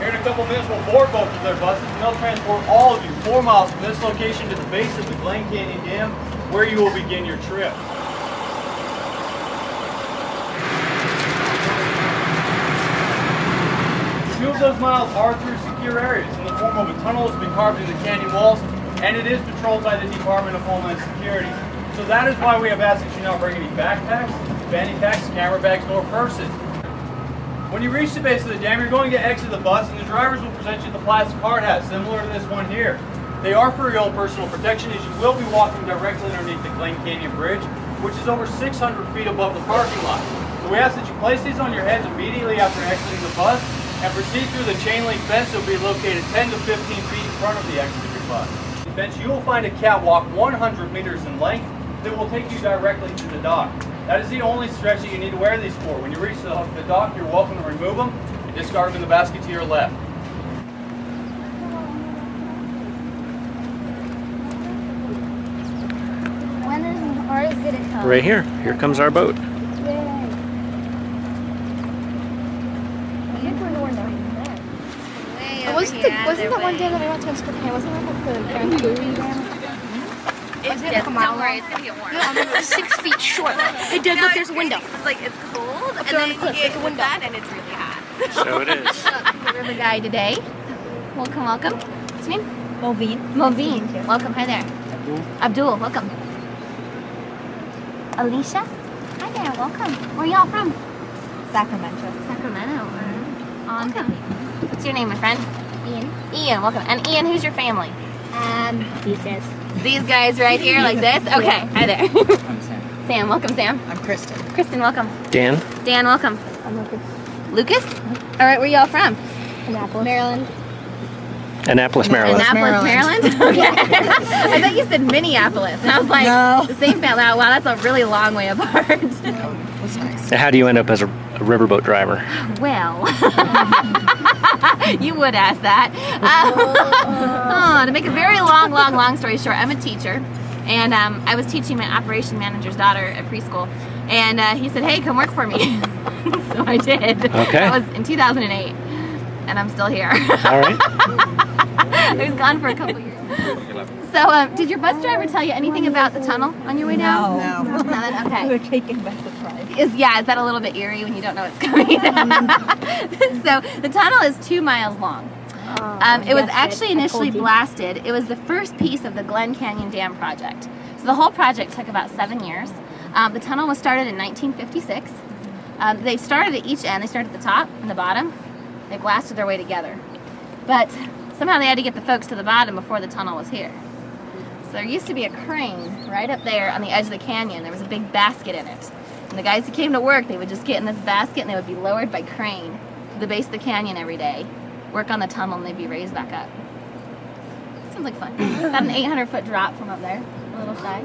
Here in a couple minutes, we'll board both of their buses, and they'll transport all of you 4 miles from this location to the base of the Glen Canyon Dam, where you will begin your trip. Two of those miles are through secure areas in the form of a tunnel that's been carved into the canyon walls, and it is patrolled by the Department of Homeland Security. So that is why we have asked that you not bring any backpacks, fanny packs, camera bags, nor purses. When you reach the base of the dam, you're going to exit the bus, and the drivers will present you with a plastic hard hat, similar to this one here. They are for your own personal protection, as you will be walking directly underneath the Glen Canyon Bridge, which is over 600 feet above the parking lot. So we ask that you place these on your heads immediately after exiting the bus, and proceed through the chain link fence that will be located 10 to 15 feet in front of the exit of your bus. In the fence, you will find a catwalk 100 meters in length that will take you directly to the dock. That is the only stretch that you need to wear these for. When you reach the dock, you're welcome to remove them and discard them in the basket to your left. When is ours gonna come? Right here. Here comes our boat. Wasn't that one day that we went to in Spokane? Wasn't that like the Grand Canyon Dam? Don't worry, it's gonna get warm. It was 6 feet short. It did. Look, there's a window. It's like it's cold, and there on then the you cliff, get there's a window. that, and it's really hot. So it is. The river guy today. Welcome, welcome. What's your name? Moveen. Moveen. Welcome. Hi there. Abdul. Welcome. Alicia. Hi there. Welcome. Where y'all from? Sacramento. Sacramento. Welcome. What's your name, my friend? Ian. Ian. Welcome. And Ian, who's your family? These guys. These guys right here, like this? Okay. Hi there. I'm Sam. Sam. Welcome, Sam. I'm Kristen. Kristen. Welcome. Dan? Dan. Welcome. I'm Lucas. Lucas? All right. Where y'all from? Annapolis. Maryland. Annapolis, Maryland. Annapolis, Maryland? Okay. I thought you said Minneapolis. And I was like, No. the same family. Wow, that's a really long way apart. That's nice. How do you end up as a riverboat driver? Well, you would ask that. To make a very long story short, I'm a teacher. And I was teaching my operation manager's daughter at preschool. And he said, hey, come work for me. So I did. Okay. That was in 2008. And I'm still here. All right. I was gone for a couple years. So, did your bus driver tell you anything about the tunnel on your way down? No. Nothing? Okay. We were taken by surprise. Is that a little bit eerie when you don't know it's coming? So, the tunnel is 2 miles long. It was actually initially blasted. It was the first piece of the Glen Canyon Dam project. So the whole project took about 7 years. The tunnel was started in 1956. They started at each end. They started at the top and the bottom. They blasted their way together. But somehow they had to get the folks to the bottom before the tunnel was here. So there used to be a crane right up there on the edge of the canyon. There was a big basket in it. And the guys who came to work, they would just get in this basket and they would be lowered by crane to the base of the canyon every day, work on the tunnel, and they'd be raised back up. Sounds like fun. About an 800-foot drop from up there, a little shy.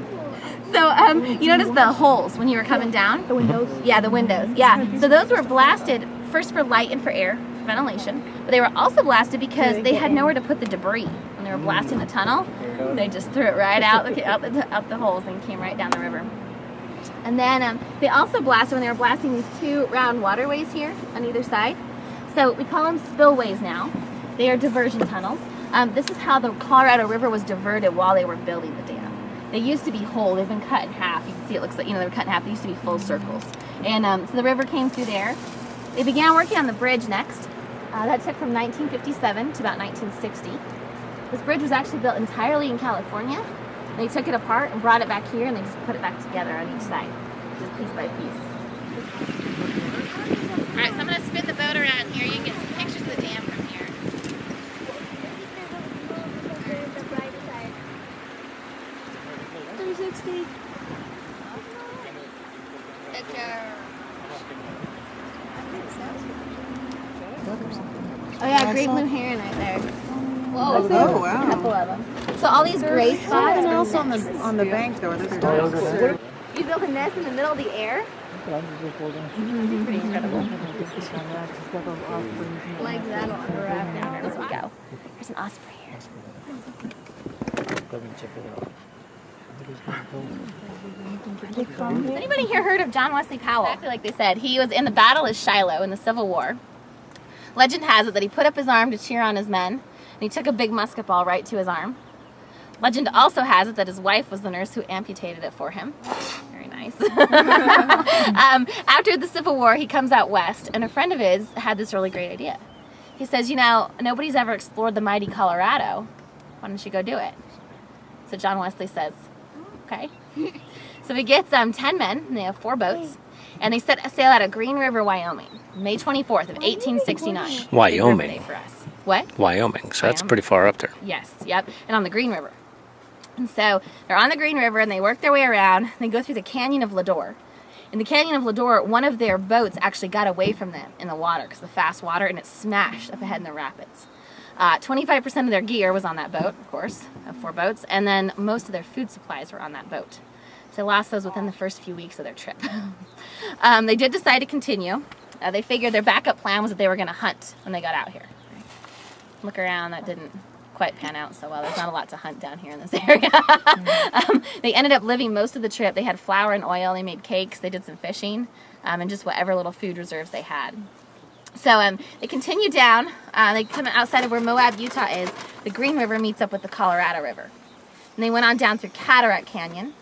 So you notice the holes when you were coming down? The windows? Yeah, the windows. Yeah. So those were blasted first for light and for air, for ventilation. But they were also blasted because they had nowhere to put the debris. When they were blasting the tunnel, they just threw it right out the holes and came right down the river. And then they also blasted when they were blasting these 2 round waterways here on either side. So we call them spillways now. They are diversion tunnels. This is how the Colorado River was diverted while they were building the dam. They used to be whole. They've been cut in half. You can see it looks like, they were cut in half. They used to be full circles. And so the river came through there. They began working on the bridge next. That took from 1957 to about 1960. This bridge was actually built entirely in California. They took it apart and brought it back here, and they just put it back together on each side, just piece by piece. All right, so I'm going to spin the boat around here. You can get some pictures of the dam from here. 360. Picture. Oh yeah, great blue heron right there. Whoa. Oh, wow. A couple of them. So all these gray spots. Something else on the bank though. There's You built a nest in the middle of the air? Pretty incredible. Like that on the raft down there as we go. There's an osprey here. Has anybody here heard of John Wesley Powell? Exactly like they said. He was in the battle of Shiloh in the Civil War. Legend has it that he put up his arm to cheer on his men, and he took a big musket ball right to his arm. Legend also has it that his wife was the nurse who amputated it for him. Very nice. After the Civil War, he comes out west, and a friend of his had this really great idea. He says, you know, nobody's ever explored the mighty Colorado. Why don't you go do it? So John Wesley says, okay. So he gets 10 men, and they have 4 boats, and they set sail out of Green River, Wyoming, May 24th of 1869. Wyoming. Big River Day for us. What? Wyoming. So that's pretty far up there. Yes, yep, and on the Green River. And so they're on the Green River, and they work their way around. They go through the Canyon of Lador. In the Canyon of Lador, one of their boats actually got away from them in the water because of the fast water, and it smashed up ahead in the rapids. 25% of their gear was on that boat, of course, of 4 boats, and then most of their food supplies were on that boat. So they lost those within the first few weeks of their trip. They did decide to continue. They figured their backup plan was that they were going to hunt when they got out here. Look around, that didn't quite pan out so well. There's not a lot to hunt down here in this area. They ended up living most of the trip. They had flour and oil, they made cakes, they did some fishing, and just whatever little food reserves they had. So they continue down, they come outside of where Moab, Utah is. The Green River meets up with the Colorado River. And they went on down through Cataract Canyon.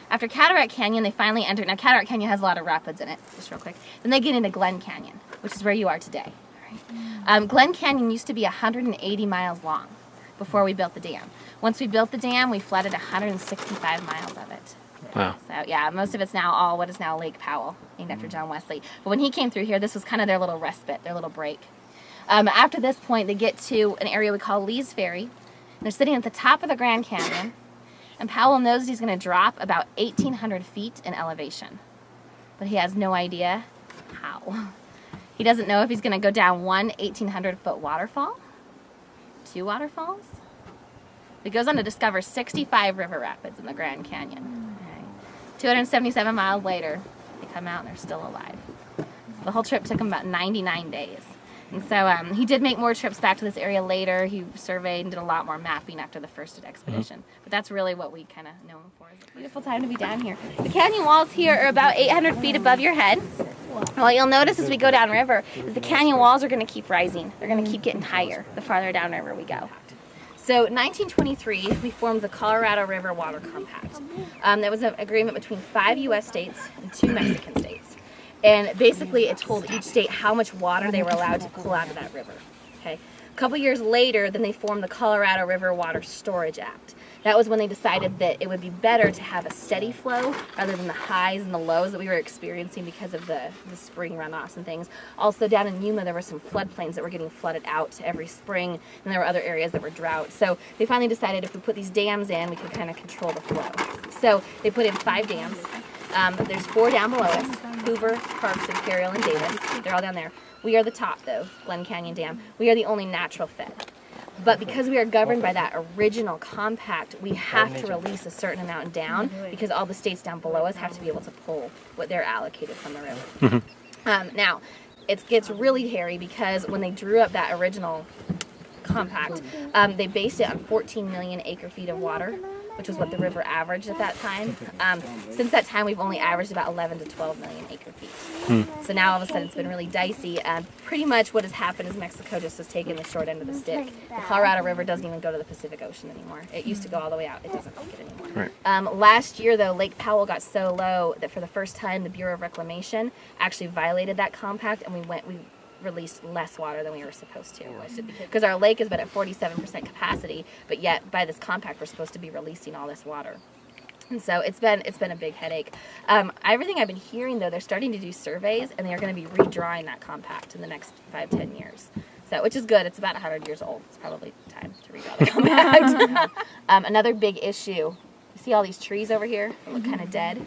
After Cataract Canyon, they finally entered. Now, Cataract Canyon has a lot of rapids in it, just real quick. Then they get into Glen Canyon, which is where you are today. Glen Canyon used to be 180 miles long before we built the dam. Once we built the dam, we flooded 165 miles of it. Wow. So yeah, most of it's now all what is now Lake Powell, named after John Wesley. But when he came through here, this was kind of their little respite, their little break. After this point, they get to an area we call Lee's Ferry. They're sitting at the top of the Grand Canyon, and Powell knows he's going to drop about 1,800 feet in elevation. But he has no idea how. He doesn't know if he's going to go down one 1,800-foot waterfall, 2 waterfalls. He goes on to discover 65 river rapids in the Grand Canyon. Okay. 277 miles later, they come out and they're still alive. So the whole trip took him about 99 days. And so he did make more trips back to this area later. He surveyed and did a lot more mapping after the first expedition. But that's really what we kind of know him for. It's a beautiful time to be down here. The canyon walls here are about 800 feet above your head. What you'll notice as we go downriver is the canyon walls are going to keep rising. They're going to keep getting higher the farther downriver we go. So in 1923, we formed the Colorado River Water Compact. That was an agreement between 5 U.S. states and 2 Mexican states. And basically it told each state how much water they were allowed to pull out of that river. Okay. A couple years later, then they formed the Colorado River Water Storage Act. That was when they decided that it would be better to have a steady flow rather than the highs and the lows that we were experiencing because of the spring runoffs and things. Also down in Yuma, there were some floodplains that were getting flooded out every spring, and there were other areas that were drought. So they finally decided if we put these dams in, we could kind of control the flow. So they put in 5 dams. There's 4 down below us: Hoover, Parks, Imperial, and Davis. They're all down there. We are the top, though, Glen Canyon Dam. We are the only natural fed. But because we are governed by that original compact, we have to release a certain amount down because all the states down below us have to be able to pull what they're allocated from the river. Now, it gets really hairy because when they drew up that original compact, they based it on 14 million acre-feet of water, which was what the river averaged at that time. Since that time, we've only averaged about 11 to 12 million acre-feet. So now all of a sudden it's been really dicey. Pretty much what has happened is Mexico just has taken the short end of the stick. The Colorado River doesn't even go to the Pacific Ocean anymore. It used to go all the way out. It doesn't make it anymore. Right. Last year, though, Lake Powell got so low that for the first time, the Bureau of Reclamation actually violated that compact, and we released less water than we were supposed to, because our lake has been at 47% capacity, but yet by this compact we're supposed to be releasing all this water. And so it's been a big headache. Everything I've been hearing, though, they're starting to do surveys, and they are going to be redrawing that compact in the next 5-10 years. So, which is good. It's about 100 years old. It's probably time to redraw the compact. Another big issue. You see all these trees over here that look kind of dead?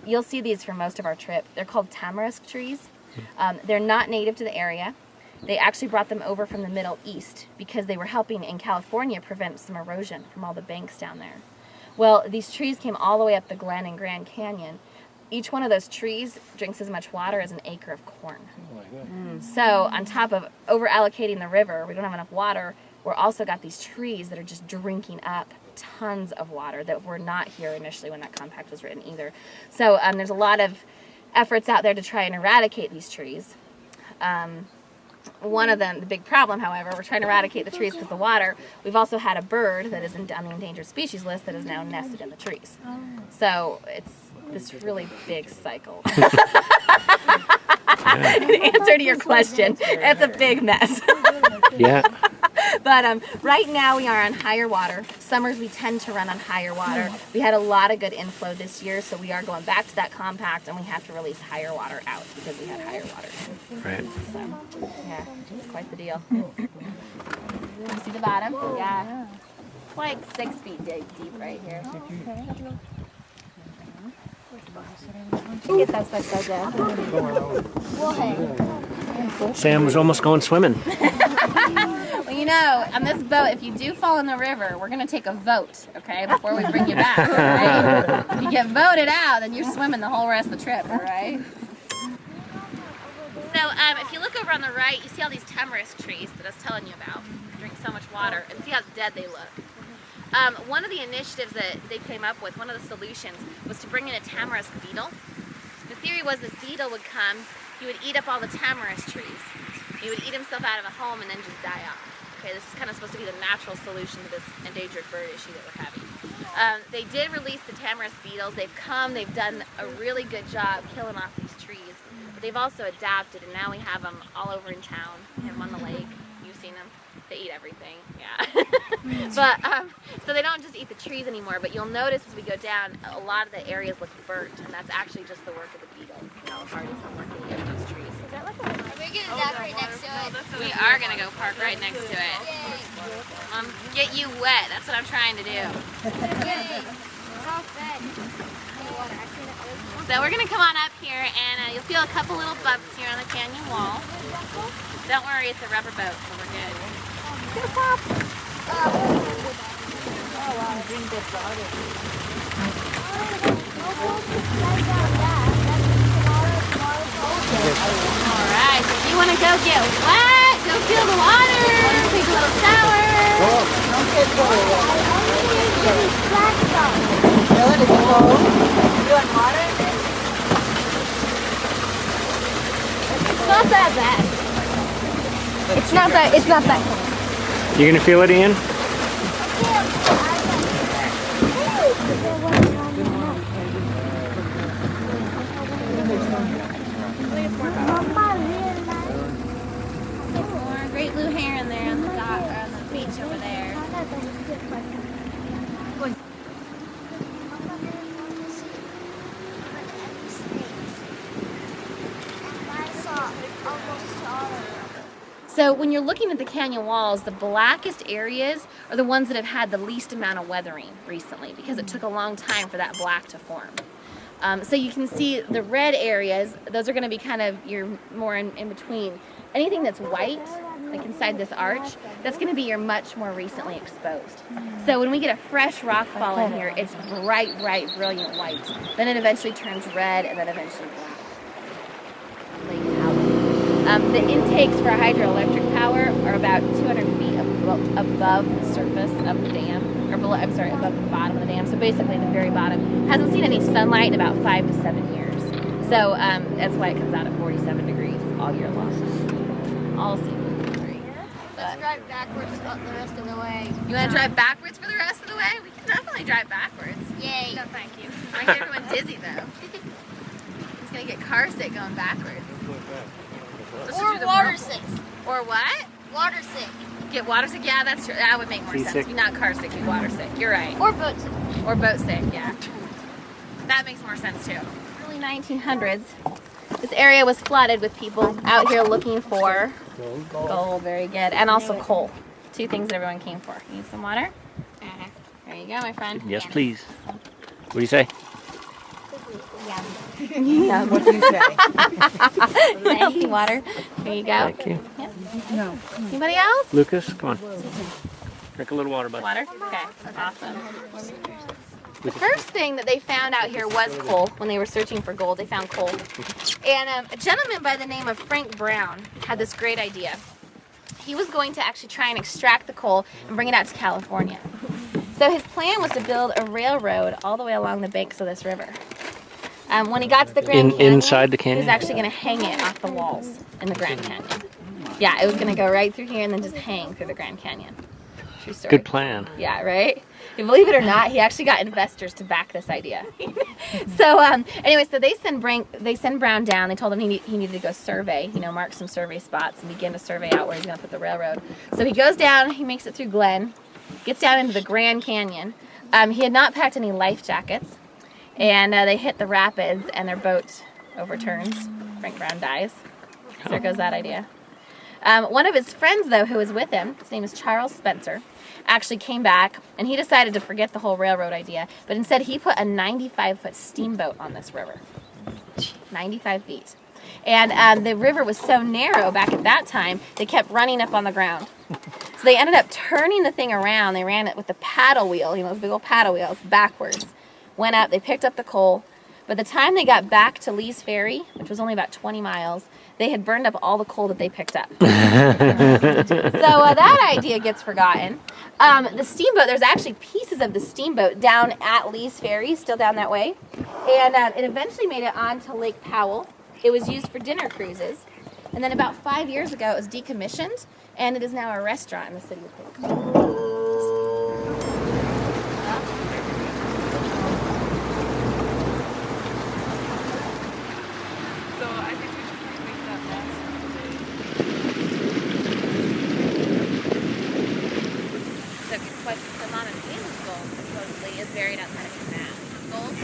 You'll see these for most of our trip. They're called tamarisk trees. They're not native to the area. They actually brought them over from the Middle East because they were helping in California prevent some erosion from all the banks down there. Well, these trees came all the way up the Glen and Grand Canyon. Each one of those trees drinks as much water as an acre of corn. So on top of over allocating the river, we don't have enough water. We're also got these trees that are just drinking up tons of water that were not here initially when that compact was written either. So there's a lot of efforts out there to try and eradicate these trees. One of them, the big problem, however, we're trying to eradicate the trees because of the water. We've also had a bird that is on the endangered species list that is now nested in the trees. So it's this really big cycle. In answer to your question, it's a big mess. Yeah. But right now we are on higher water. Summers we tend to run on higher water. We had a lot of good inflow this year, so we are going back to that compact, and we have to release higher water out because we had higher water. Right. So, yeah, it's quite the deal. You see the bottom? Yeah. It's like 6 feet deep right here. Get that sucker down. Sam was almost going swimming. Well, you know, on this boat, if you do fall in the river, we're going to take a vote, okay, before we bring you back, all right? If you get voted out, then you're swimming the whole rest of the trip, all right? So if you look over on the right, you see all these tamarisk trees that I was telling you about. They drink so much water, and see how dead they look. One of the initiatives that they came up with, one of the solutions, was to bring in a tamarisk beetle. The theory was this beetle would come, he would eat up all the tamarisk trees. He would eat himself out of a home and then just die off. Okay, this is kind of supposed to be the natural solution to this endangered bird issue that we're having. They did release the tamarisk beetles. They've come, they've done a really good job killing off these trees. But they've also adapted, and now we have them all over in town. We have them on the lake. You've seen them. They eat everything, yeah. But so they don't just eat the trees anymore, but you'll notice as we go down, a lot of the areas look burnt, and that's actually just the work of the beetle. You know, how hard it's been working to get those trees. Are we gonna dock right next to it? We are gonna go park right next to it. Get you wet. That's what I'm trying to do. So we're gonna come on up here, and you'll feel a couple little bumps here on the canyon wall. Don't worry, it's a rubber boat, so we're good. Alright, so if you want to go get wet, go feel the water, take a little shower. It's not that bad. It's not that cold. You gonna feel it, Ian? Great blue heron there on the dock, or on the beach over there. So when you're looking at the canyon walls, the blackest areas are the ones that have had the least amount of weathering recently, because it took a long time for that black to form. So you can see the red areas, those are going to be kind of your more in between. Anything that's white, like inside this arch, that's going to be your much more recently exposed. So when we get a fresh rock fall in here, it's bright, brilliant white. Then it eventually turns red, and then eventually black. The intakes for hydroelectric power are about 200 feet above the surface of the dam, or below, I'm sorry, above the bottom of the dam. So basically the very bottom. Hasn't seen any sunlight in about 5 to 7 years. So that's why it comes out at 47 degrees all year long. All season great. Let's drive backwards the rest of the way. You want to drive backwards for the rest of the way? We can definitely drive backwards. Yay. No, thank you. I get everyone dizzy though. He's gonna get car sick going backwards. Or water sick. Or what? Water sick. Get water sick? Yeah, that's true. That would make more sense. Seasick. You're not car sick, you're water sick. You're right. Or boat sick. Or boat sick, yeah. That makes more sense too. Early 1900s, this area was flooded with people out here looking for gold, very good, and also coal. 2 things that everyone came for. You need some water? There you go, my friend. Yes, please. What do you say? Yum. What do you say? Healthy water. There you go. Thank you. No. Anybody else? Lucas, come on. Drink a little water, bud. Water? Okay, awesome. The first thing that they found out here was coal. When they were searching for gold, they found coal. And a gentleman by the name of Frank Brown had this great idea. He was going to actually try and extract the coal and bring it out to California. So his plan was to build a railroad all the way along the banks of this river. When he got to the Grand Canyon, inside the canyon? he was actually going to hang it off the walls in the Grand Canyon. Yeah, it was going to go right through here and then just hang through the Grand Canyon. True story. Good plan. Yeah, right? And believe it or not, he actually got investors to back this idea. So anyway, so they send Brown down. They told him he needed to go survey, mark some survey spots and begin to survey out where he's going to put the railroad. So he goes down, he makes it through Glen, gets down into the Grand Canyon. He had not packed any life jackets, and they hit the rapids and their boat overturns. Frank Brown dies. So there goes that idea. One of his friends, though, who was with him, his name is Charles Spencer, actually came back, and he decided to forget the whole railroad idea, but instead he put a 95-foot steamboat on this river. 95 feet. And the river was so narrow back at that time, they kept running up on the ground. So they ended up turning the thing around. They ran it with the paddle wheel, those big old paddle wheels, backwards. Went up, they picked up the coal. By the time they got back to Lee's Ferry, which was only about 20 miles, they had burned up all the coal that they picked up. So that idea gets forgotten. The steamboat, there's actually pieces of the steamboat down at Lee's Ferry, still down that way. And it eventually made it onto Lake Powell. It was used for dinner cruises. And then about 5 years ago, it was decommissioned, and it is now a restaurant in the city of Polk. Buried outside of his map. Gold?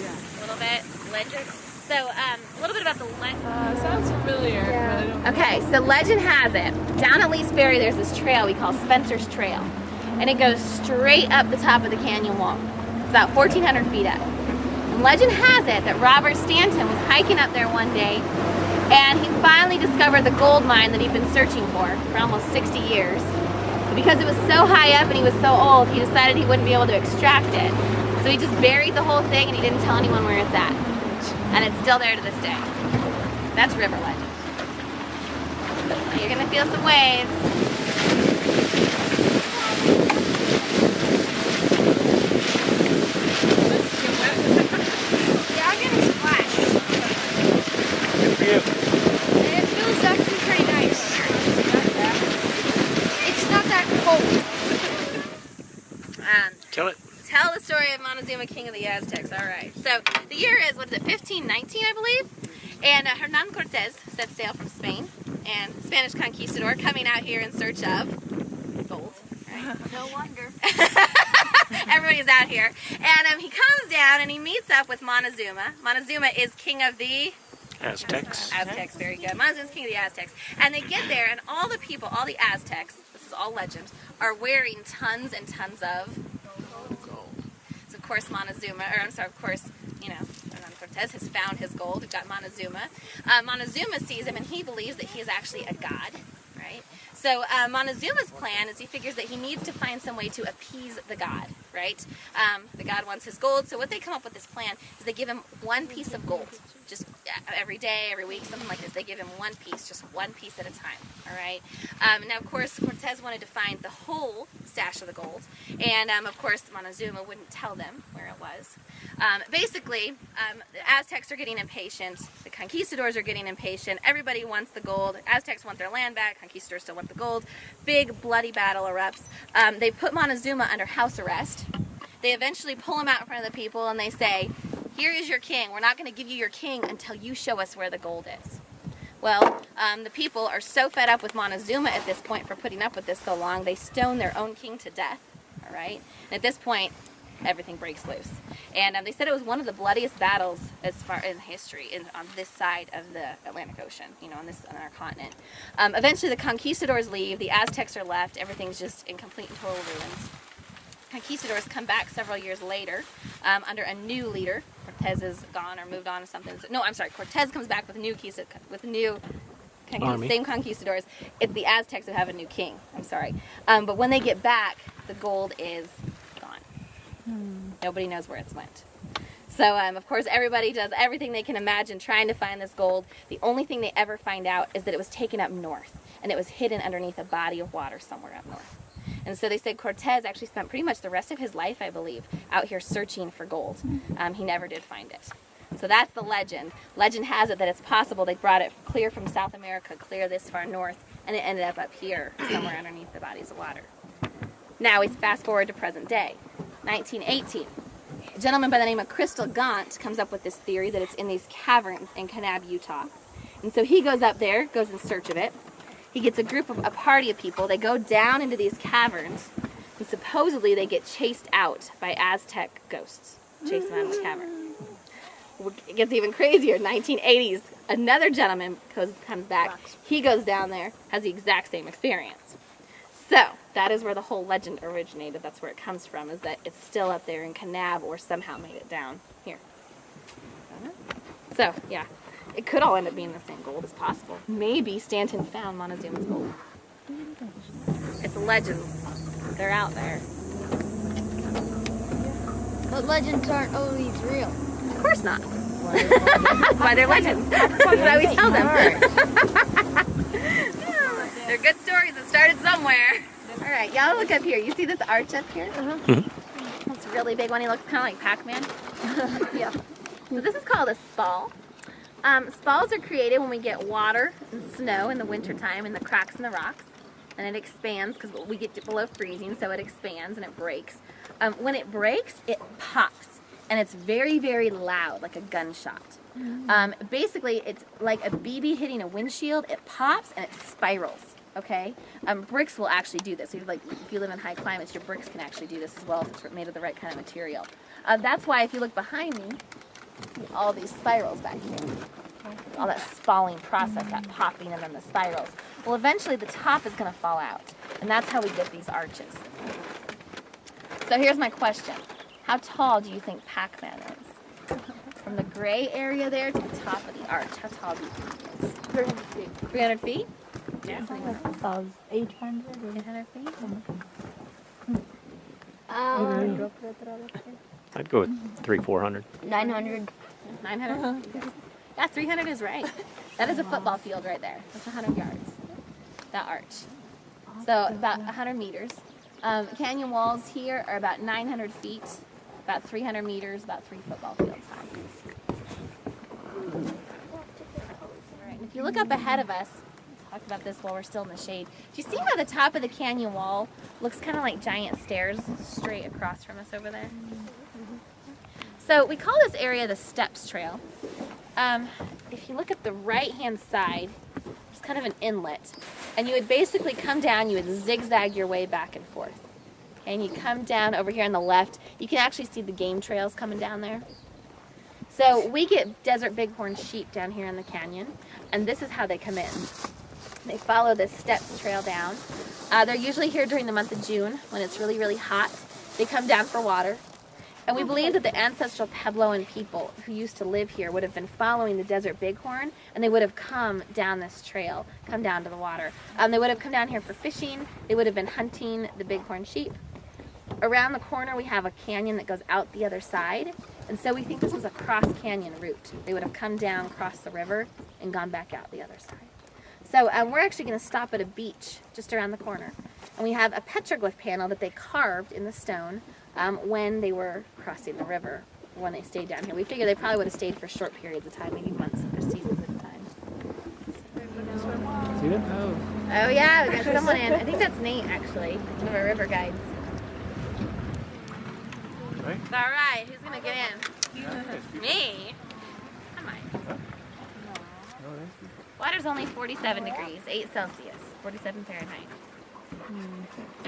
Yeah. A little bit. Legend. So, a little bit about the legend. Sounds familiar. Yeah. Okay, so legend has it, down at Lee's Ferry there's this trail we call Spencer's Trail. And it goes straight up the top of the canyon wall. It's about 1,400 feet up. And legend has it that Robert Stanton was hiking up there one day, and he finally discovered the gold mine that he'd been searching for almost 60 years. Because it was so high up and he was so old, he decided he wouldn't be able to extract it. So he just buried the whole thing and he didn't tell anyone where it's at. And it's still there to this day. That's river legend. You're gonna feel some waves. Yeah, I'm getting splashed. Good for you. It feels actually pretty nice. It's not that cold. Tell it. Tell the story of Montezuma, king of the Aztecs. All right. So the year is, 1519, I believe? And Hernan Cortez set sail from Spain, and Spanish conquistador coming out here in search of gold. Right? No wonder. Everybody's out here. And he comes down and he meets up with Montezuma. Montezuma is king of the Aztecs. Aztecs, very good. Montezuma's king of the Aztecs. And they get there, and all the people, all the Aztecs, this is all legend, are wearing tons and tons of gold. So, of course, Hernan Cortez has found his gold. We've got Montezuma. Montezuma sees him, and he believes that he is actually a god, right? So Montezuma's plan is he figures that he needs to find some way to appease the god, right? The god wants his gold, so what they come up with this plan is they give him one piece of gold, just every day, every week, something like this. They give him one piece, just one piece at a time, all right? Now, of course, Cortez wanted to find the whole stash of the gold, and of course, Montezuma wouldn't tell them where it was. Basically, the Aztecs are getting impatient, the conquistadors are getting impatient, everybody wants the gold, Aztecs want their land back, conquistadors still want the gold. Big bloody battle erupts. They put Montezuma under house arrest. They eventually pull him out in front of the people and they say, here is your king, we're not going to give you your king until you show us where the gold is. Well, the people are so fed up with Montezuma at this point for putting up with this so long, they stone their own king to death, all right? And at this point, everything breaks loose. And they said it was one of the bloodiest battles as far in history on this side of the Atlantic Ocean, on our continent. Eventually the conquistadors leave, the Aztecs are left, everything's just in complete and total ruins. Conquistadors come back several years later under a new leader. Cortez is gone or moved on or something. No, I'm sorry, Cortez comes back with new Army. Same conquistadors. It's the Aztecs that have a new king. I'm sorry. But when they get back, the gold is gone. Nobody knows where it's went. So, of course, everybody does everything they can imagine trying to find this gold. The only thing they ever find out is that it was taken up north, and it was hidden underneath a body of water somewhere up north. And so they said Cortez actually spent pretty much the rest of his life, I believe, out here searching for gold. He never did find it. So that's the legend. Legend has it that it's possible they brought it clear from South America, clear this far north, and it ended up here, somewhere underneath the bodies of water. Now we fast forward to present day, 1918. A gentleman by the name of Crystal Gaunt comes up with this theory that it's in these caverns in Kanab, Utah. And so he goes up there, goes in search of it. He gets a party of people. They go down into these caverns, and supposedly they get chased out by Aztec ghosts. Chase them out of the cavern. It gets even crazier. 1980s, another gentleman comes back. He goes down there, has the exact same experience. So that is where the whole legend originated. That's where it comes from, is that it's still up there in Kanab or somehow made it down here. So yeah, it could all end up being the same gold as possible. Maybe Stanton found Montezuma's gold. It's legends. They're out there. But legends aren't always real. Of course not. That's why they're legends. That's why we tell them. They're good stories that started somewhere. All right, y'all look up here. You see this arch up here? It's a really big one. He looks kind of like Pac-Man. Yeah. So this is called a spall. Spalls are created when we get water and snow in the wintertime in the cracks in the rocks. And it expands because we get below freezing, so it expands and it breaks. When it breaks, it pops. And it's very, very loud, like a gunshot. Basically, it's like a BB hitting a windshield. It pops and it spirals. Okay, bricks will actually do this. So if you live in high climates, your bricks can actually do this as well if it's made of the right kind of material. That's why if you look behind me, see all these spirals back here. All that spalling process, that popping and then the spirals. Well, eventually the top is going to fall out, and that's how we get these arches. So here's my question. How tall do you think Pac-Man is? From the gray area there to the top of the arch, how tall do you think he is? 300 feet. 300 feet? Yeah. 800 feet? I'd go with 300-400. 900. 900? Yeah, 300 is right. That is a football field right there. That's 100 yards, that arch. So about 100 meters. Canyon walls here are about 900 feet, about 300 meters, about 3 football fields high. All right, and if you look up ahead of us, we'll talk about this while we're still in the shade. Do you see how the top of the canyon wall looks kind of like giant stairs straight across from us over there? So we call this area the Steps Trail. If you look at the right-hand side, there's kind of an inlet, and you would basically come down, you would zigzag your way back and forth. And you come down over here on the left, you can actually see the game trails coming down there. So we get desert bighorn sheep down here in the canyon, and this is how they come in. They follow this Steps Trail down. They're usually here during the month of June when it's really, really hot. They come down for water. And we believe that the ancestral Puebloan people who used to live here would have been following the desert bighorn, and they would have come down this trail, come down to the water. They would have come down here for fishing. They would have been hunting the bighorn sheep. Around the corner, we have a canyon that goes out the other side, and so we think this was a cross-canyon route. They would have come down, crossed the river, and gone back out the other side. So we're actually going to stop at a beach just around the corner, and we have a petroglyph panel that they carved in the stone when they were crossing the river, when they stayed down here. We figure they probably would have stayed for short periods of time, maybe months or seasons at a time. See that? Oh yeah, we got someone in. I think that's Nate, actually, one of our river guides. Right. It's all right. Who's gonna get in? Me? Come on. Water's only 47 degrees, 8 Celsius, 47 Fahrenheit.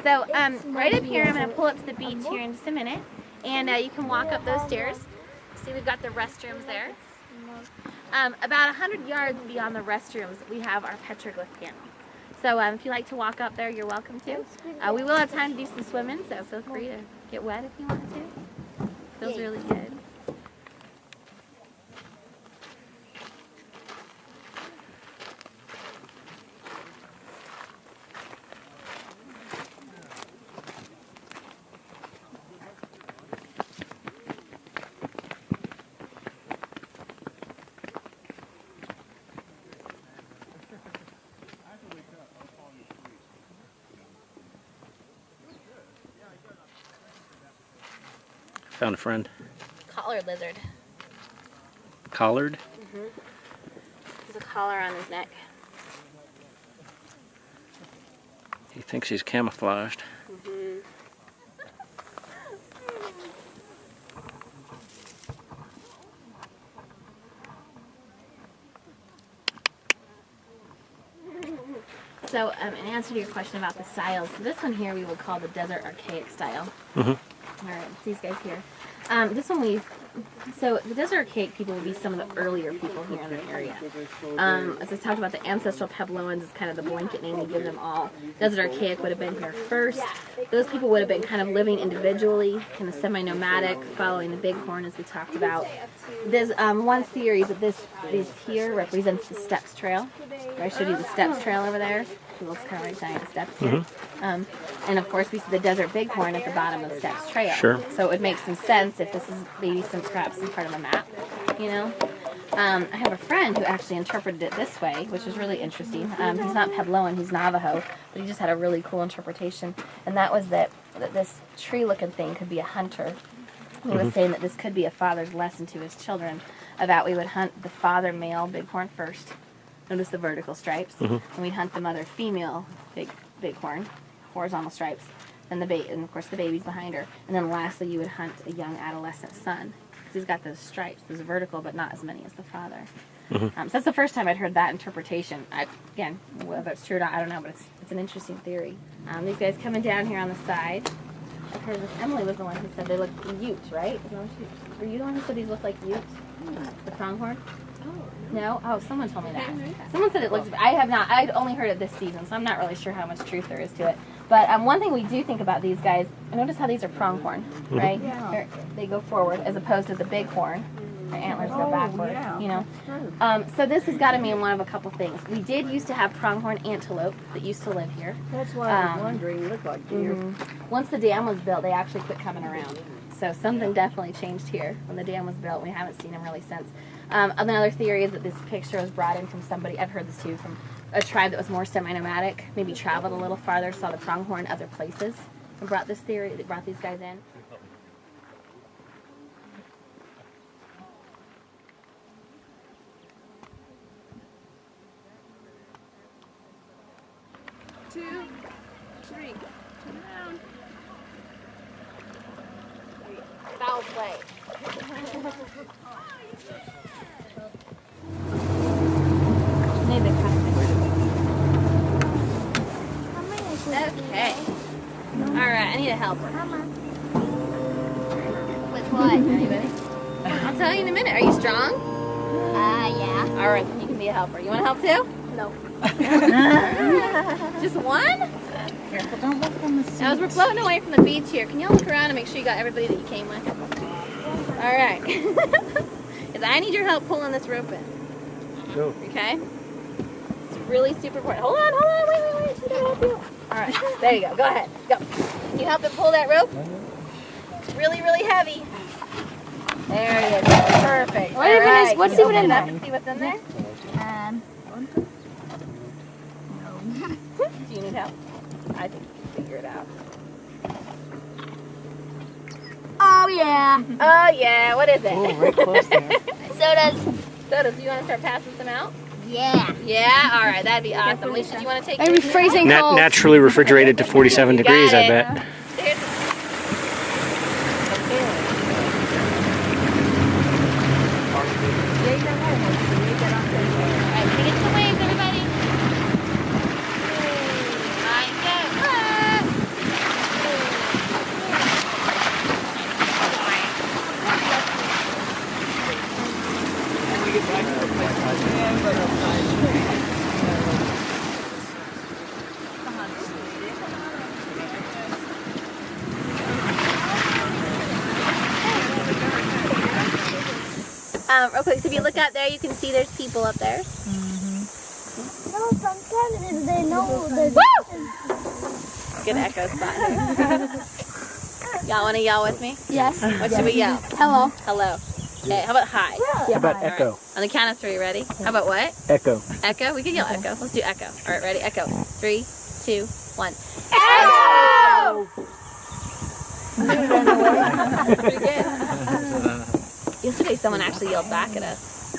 So right up here, I'm going to pull up to the beach here in just a minute, and you can walk up those stairs. See, we've got the restrooms there. About 100 yards beyond the restrooms, we have our petroglyph panel. So if you like to walk up there, you're welcome to. We will have time to do some swimming, so feel free to get wet if you want to. Feels really good. Found a friend. Collar lizard. Collared? There's a collar on his neck. He thinks he's camouflaged. So, in answer to your question about the styles, this one here we would call the desert archaic style. Mm-hmm. All right, it's these guys here. This one so the desert archaic people would be some of the earlier people here in the area. As I talked about, the ancestral Puebloans is kind of the blanket name we give them all. Desert archaic would have been here first. Those people would have been kind of living individually, kind of semi-nomadic, following the bighorn as we talked about. There's one theory is that this here represents the Steppes Trail. I showed you the Steppes Trail over there. It looks kind of like giant steps here. And of course we see the desert bighorn at the bottom of the Steppes Trail. Sure. So it would make some sense if this is maybe perhaps some part of the map, you know. I have a friend who actually interpreted it this way, which is really interesting. He's not Puebloan, he's Navajo, but he just had a really cool interpretation. And that was that this tree-looking thing could be a hunter. He was saying that this could be a father's lesson to his children about we would hunt the father male bighorn first. Notice the vertical stripes. And we'd hunt the mother female bighorn, horizontal stripes. Then and of course the baby's behind her. And then lastly you would hunt a young adolescent son. Because he's got those stripes, those vertical, but not as many as the father. So that's the first time I'd heard that interpretation. Again, whether it's true or not, I don't know, but it's an interesting theory. These guys coming down here on the side. I've heard this. Emily was the one who said they look Ute, right? Were you the one who said these look like Ute? The pronghorn? No? Oh, someone told me that. Someone said it looked... I have not. I'd only heard it this season, so I'm not really sure how much truth there is to it. But one thing we do think about these guys, notice how these are pronghorn, right? They go forward as opposed to the bighorn. Their antlers go backward, you know. So this has got to mean one of a couple things. We did used to have pronghorn antelope that used to live here. That's why I was wondering, look like deer. Once the dam was built, they actually quit coming around. So something definitely changed here when the dam was built. We haven't seen them really since. Another theory is that this picture was brought in from somebody, I've heard this too, from a tribe that was more semi-nomadic, maybe traveled a little farther, saw the pronghorn other places, and brought this theory, that brought these guys in. Foul play. Okay. Alright, I need a helper. With what? Anybody? I'll tell you in a minute. Are you strong? Yeah. Alright, then you can be a helper. You want to help too? No. Just one? Careful, don't look on the seat. Now, as we're floating away from the beach here, can you all look around and make sure you got everybody that you came with? Alright. Because I need your help pulling this rope in. Go. Okay? It's really super important. Hold on, wait. She gotta help you. Alright, there you go. Go ahead. Go. Can you help him pull that rope? It's really, really heavy. There you go. Perfect. Alright. what's even in there? there? See what's in there? Do you need help? I think you can figure it out. Oh yeah. Oh yeah, what is it? Oh, right close there. Sodas. Sodas, do you want to start passing some out? Yeah. Yeah? Alright, that'd be awesome. Alicia, do you want to take Maybe yours now? freezing cold. Naturally refrigerated to 47 You got degrees, I it. bet. Here's Alright, can you get some waves, everybody? Line, go. Real quick, so if you look out there, you can see there's people up there. No, sometimes they know the. Good echo spot here. Y'all want to yell with me? Yes. What should we yell? Hello. Hello. Okay, how about hi? How about echo? On the count of three, ready? How about what? Echo. Echo? We can yell echo. Let's do echo. All right, ready? Echo. 3, 2, 1. Echo! Pretty good. Yesterday, someone actually yelled back at us.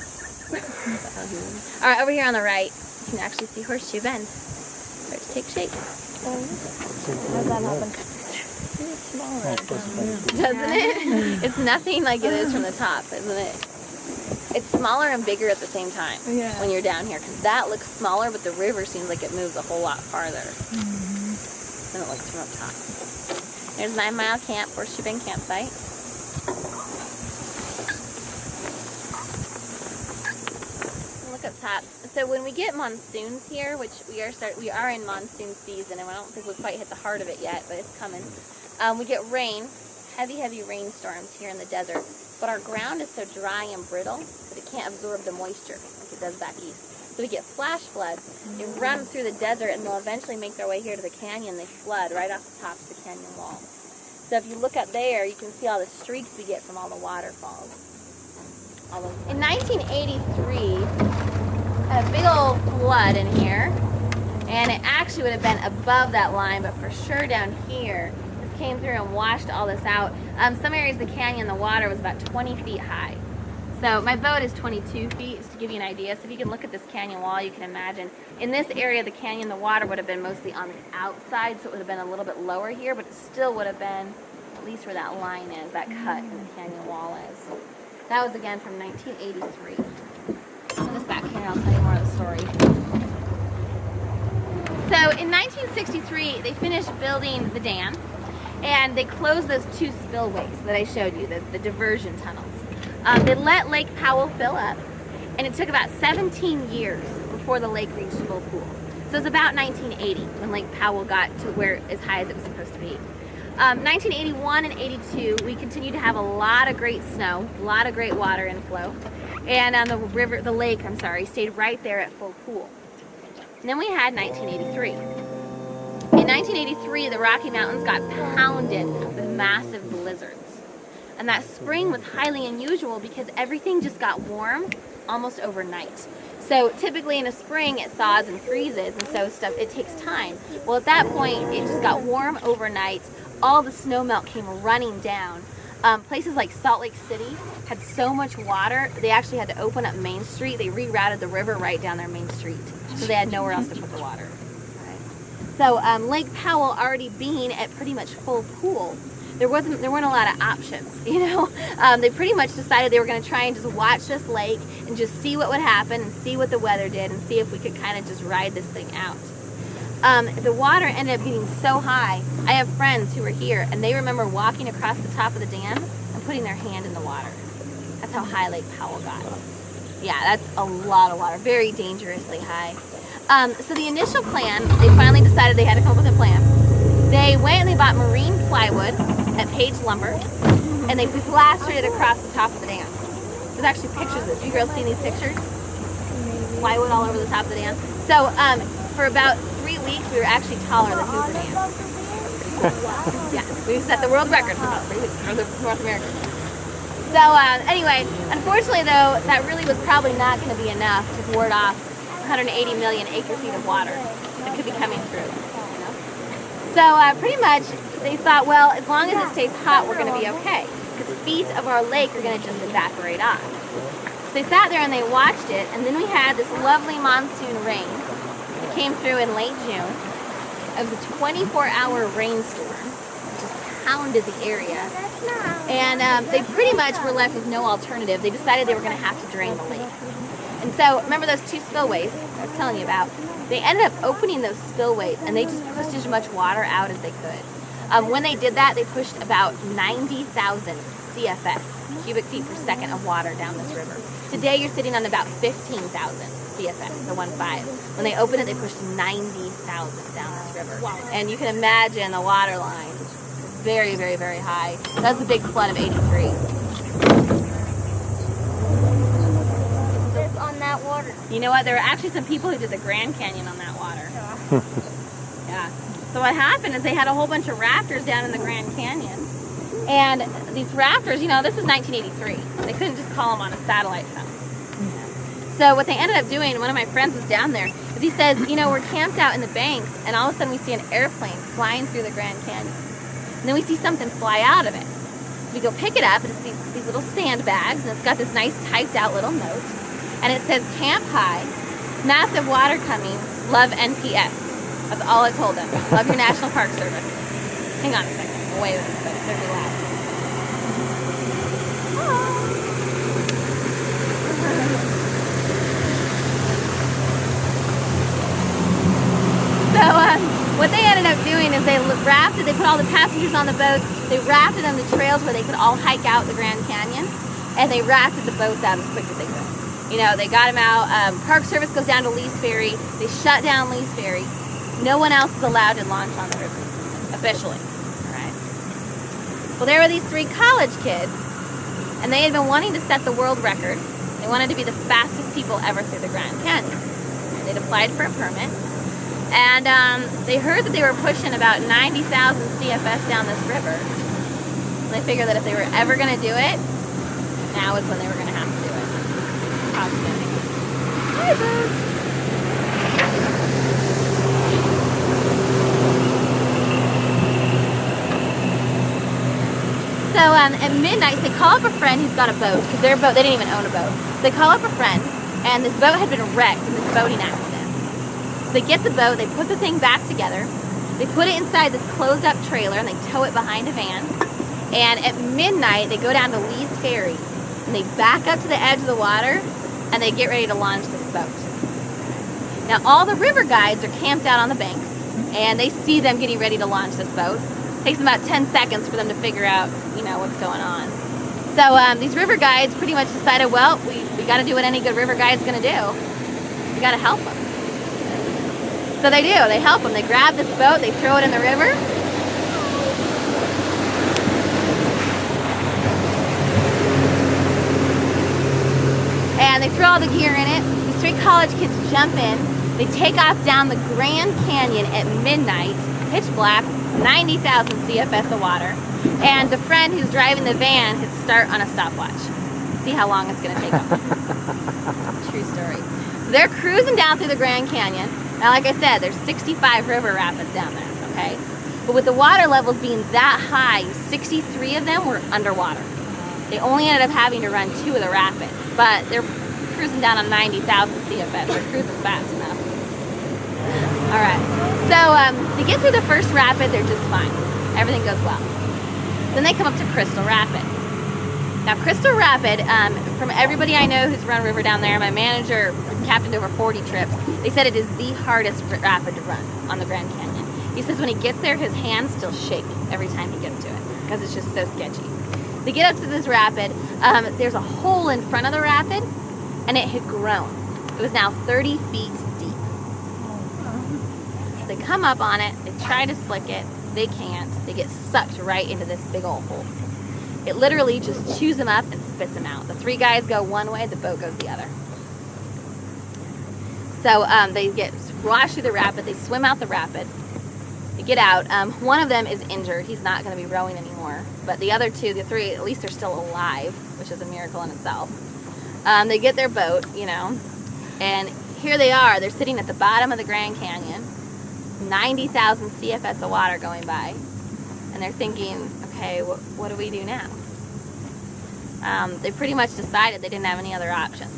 All right, over here on the right, you can actually see Horseshoe Bend. Start to take shape. Doesn't it? It's nothing like it is from the top, isn't it? It's smaller and bigger at the same time when you're down here, because that looks smaller, but the river seems like it moves a whole lot farther than it looks from up top. There's 9 Mile Camp, Horseshoe Bend campsite. Look up top. So when we get monsoons here, which we are in monsoon season, and I don't think we've quite hit the heart of it yet, but it's coming. We get rain, heavy rainstorms here in the desert, but our ground is so dry and brittle that it can't absorb the moisture like it does back east. So we get flash floods. They run through the desert, and they'll eventually make their way here to the canyon. They flood right off the tops of the canyon walls. So if you look up there, you can see all the streaks we get from all the waterfalls. In 1983, a big old flood in here, and it actually would have been above that line, but for sure down here, this came through and washed all this out. Some areas of the canyon, the water was about 20 feet high. So my boat is 22 feet, just to give you an idea. So if you can look at this canyon wall, you can imagine in this area of the canyon, the water would have been mostly on the outside, so it would have been a little bit lower here, but it still would have been at least where that line is, that cut in the canyon wall is. That was again from 1983. Put this back here and I'll tell you more of the story. So in 1963, they finished building the dam, and they closed those 2 spillways that I showed you, the diversion tunnels. They let Lake Powell fill up, and it took about 17 years before the lake reached full pool. So it's about 1980 when Lake Powell got to where as high as it was supposed to be. 1981 and 82, we continued to have a lot of great snow, a lot of great water inflow, and the lake stayed right there at full pool. And then we had 1983. In 1983, the Rocky Mountains got pounded with massive blizzards. And that spring was highly unusual because everything just got warm almost overnight. So typically in a spring it thaws and freezes, and so it takes time. Well, at that point it just got warm overnight. All the snow melt came running down. Places like Salt Lake City had so much water, they actually had to open up Main Street. They rerouted the river right down their main street, so they had nowhere else to put the water. Right. So Lake Powell already being at pretty much full pool, there weren't a lot of options, you know. They pretty much decided they were going to try and just watch this lake and just see what would happen and see what the weather did and see if we could kind of just ride this thing out. The water ended up getting so high. I have friends who were here, and they remember walking across the top of the dam and putting their hand in the water. That's how high Lake Powell got. Yeah, that's a lot of water, very dangerously high. So the initial plan, they finally decided they had to come up with a plan. They went and they bought marine plywood at Page Lumber, and they plastered it across the top of the dam. There's actually pictures of it. You girls seen these pictures? Plywood all over the top of the dam. So for about 3 weeks, we were actually taller than Hoover Dam. Yeah, we set the world record for about 3 weeks for North America. So anyway, unfortunately though, that really was probably not going to be enough to ward off 180 million acre-feet of water that could be coming through. You know? So pretty much they thought, well, as long as it stays hot, we're going to be okay, because feet of our lake are going to just evaporate off. So they sat there and they watched it, and then we had this lovely monsoon rain that came through in late June. It was a 24-hour rainstorm. It just pounded the area. And they pretty much were left with no alternative. They decided they were going to have to drain the lake. And so, remember those 2 spillways I was telling you about? They ended up opening those spillways, and they just pushed as much water out as they could. When they did that, they pushed about 90,000 CFS, cubic feet per second of water down this river. Today, you're sitting on about 15,000 CFS, so 1.5. When they opened it, they pushed 90,000 down this river. Wow. And you can imagine the water line. Very, very, very high. That was the big flood of '83. On that water. You know what? There were actually some people who did the Grand Canyon on that water. Yeah. So what happened is they had a whole bunch of rafters down in the Grand Canyon. And these rafters, you know, this was 1983. They couldn't just call them on a satellite phone. So what they ended up doing, one of my friends was down there, is he says, you know, we're camped out in the banks, and all of a sudden we see an airplane flying through the Grand Canyon. And then we see something fly out of it. So we go pick it up, and it's these little sandbags, and it's got this nice typed out little note. and it says camp high, massive water coming, love NPS. That's all it told them. Love your National Park Service. Hang on a second. I'll wave it, but it's very loud. So what they ended up doing is they rafted, they put all the passengers on the boats, they rafted on the trails where they could all hike out the Grand Canyon, and they rafted the boats out as quick as they could. You know, they got them out. Park Service goes down to Lee's Ferry. They shut down Lee's Ferry. No one else is allowed to launch on the river, officially. All right. Well, there were these 3 college kids, and they had been wanting to set the world record. They wanted to be the fastest people ever through the Grand Canyon. They'd applied for a permit, and they heard that they were pushing about 90,000 CFS down this river. And they figured that if they were ever going to do it, now is when they were going to have to do it. Outstanding. Hi, Boo. So at midnight, they call up a friend who's got a boat, because their boat, they didn't even own a boat. So they call up a friend, and this boat had been wrecked in this boating accident. So they get the boat, they put the thing back together, they put it inside this closed up trailer, and they tow it behind a van. And at midnight, they go down to Lee's Ferry, and they back up to the edge of the water, and they get ready to launch this boat. Now all the river guides are camped out on the banks, and they see them getting ready to launch this boat. It takes them about 10 seconds for them to figure out, you know, what's going on. So these river guides pretty much decided, well, we got to do what any good river guide's going to do. We got to help them. So they do. They help them. They grab this boat, they throw it in the river. And they throw all the gear in it. These 3 college kids jump in. They take off down the Grand Canyon at midnight, pitch black, 90,000 CFS of water. And the friend who's driving the van hits start on a stopwatch. See how long it's going to take them. True story. So they're cruising down through the Grand Canyon. Now, like I said, there's 65 river rapids down there, okay? But with the water levels being that high, 63 of them were underwater. They only ended up having to run 2 of the rapids, but they're cruising down on 90,000 CFS. They're cruising fast enough. All right, so they get through the first rapid, they're just fine. Everything goes well. Then they come up to Crystal Rapid. Now, Crystal Rapid, from everybody I know who's run river down there, my manager has captained over 40 trips, they said it is the hardest rapid to run on the Grand Canyon. He says when he gets there, his hands still shake every time he gets to it, because it's just so sketchy. They get up to this rapid, there's a hole in front of the rapid, and it had grown. It was now 30 feet deep. So they come up on it, they try to slick it, they can't. They get sucked right into this big old hole. It literally just chews them up and spits them out. The 3 guys go one way, the boat goes the other. So they get washed through the rapid, they swim out the rapid, they get out. One of them is injured, he's not going to be rowing anymore. But the other 2, the 3, at least they're still alive, which is a miracle in itself. They get their boat, you know, and here they are. They're sitting at the bottom of the Grand Canyon, 90,000 CFS of water going by, and they're thinking, okay, what do we do now? They pretty much decided they didn't have any other options.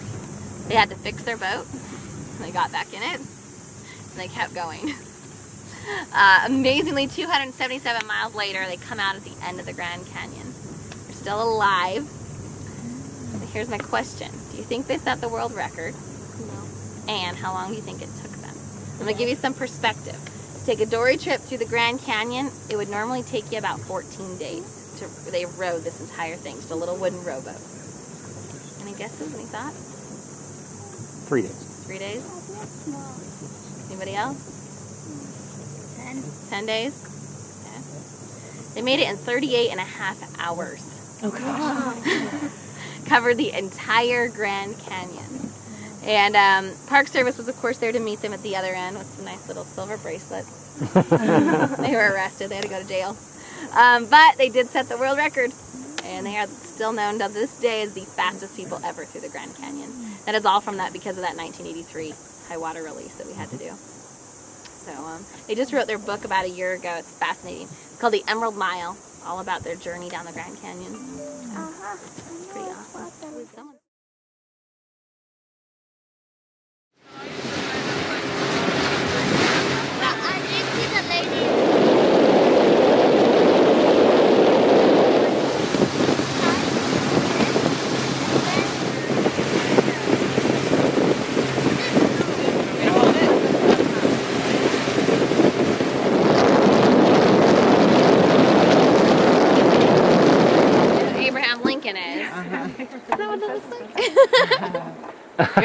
They had to fix their boat, and they got back in it, and they kept going. Amazingly, 277 miles later, they come out at the end of the Grand Canyon. They're still alive. Here's my question. Do you think they set the world record? No. And how long do you think it took them? I'm going to give you some perspective. To take a dory trip through the Grand Canyon, it would normally take you about 14 days. They rowed this entire thing, just a little wooden rowboat. Any guesses? Any thoughts? 3 days. 3 days? Anybody else? 10 days? Okay. They made it in 38 and a half hours. Oh, gosh. Covered the entire Grand Canyon. And Park Service was, of course, there to meet them at the other end with some nice little silver bracelets. They were arrested. They had to go to jail. But they did set the world record. And they are still known to this day as the fastest people ever through the Grand Canyon. That is all from that because of that 1983 high water release that we had to do. So they just wrote their book about a year ago. It's fascinating. It's called The Emerald Mile, all about their journey down the Grand Canyon. It's pretty awesome.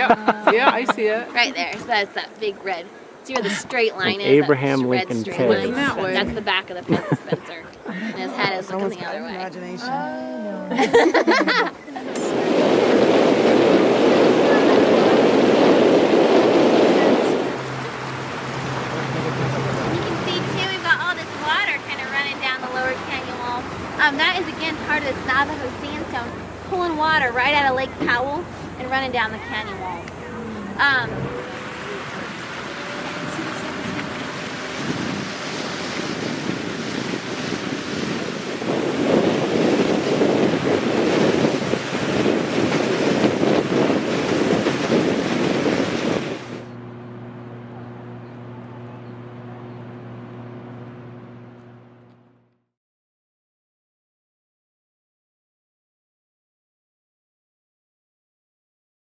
Yeah, yeah, I see it. Right there. So that's that big red. See where the straight line is? Abraham that red Lincoln straight Pig. line. Looking that way. That's the back of the pit dispenser. And his head is looking the other way. Imagination. You can see too, we've got all this water kind of running down the lower canyon walls. That is again part of this Navajo sandstone pulling water right out of Lake Powell and running down the canyon walls.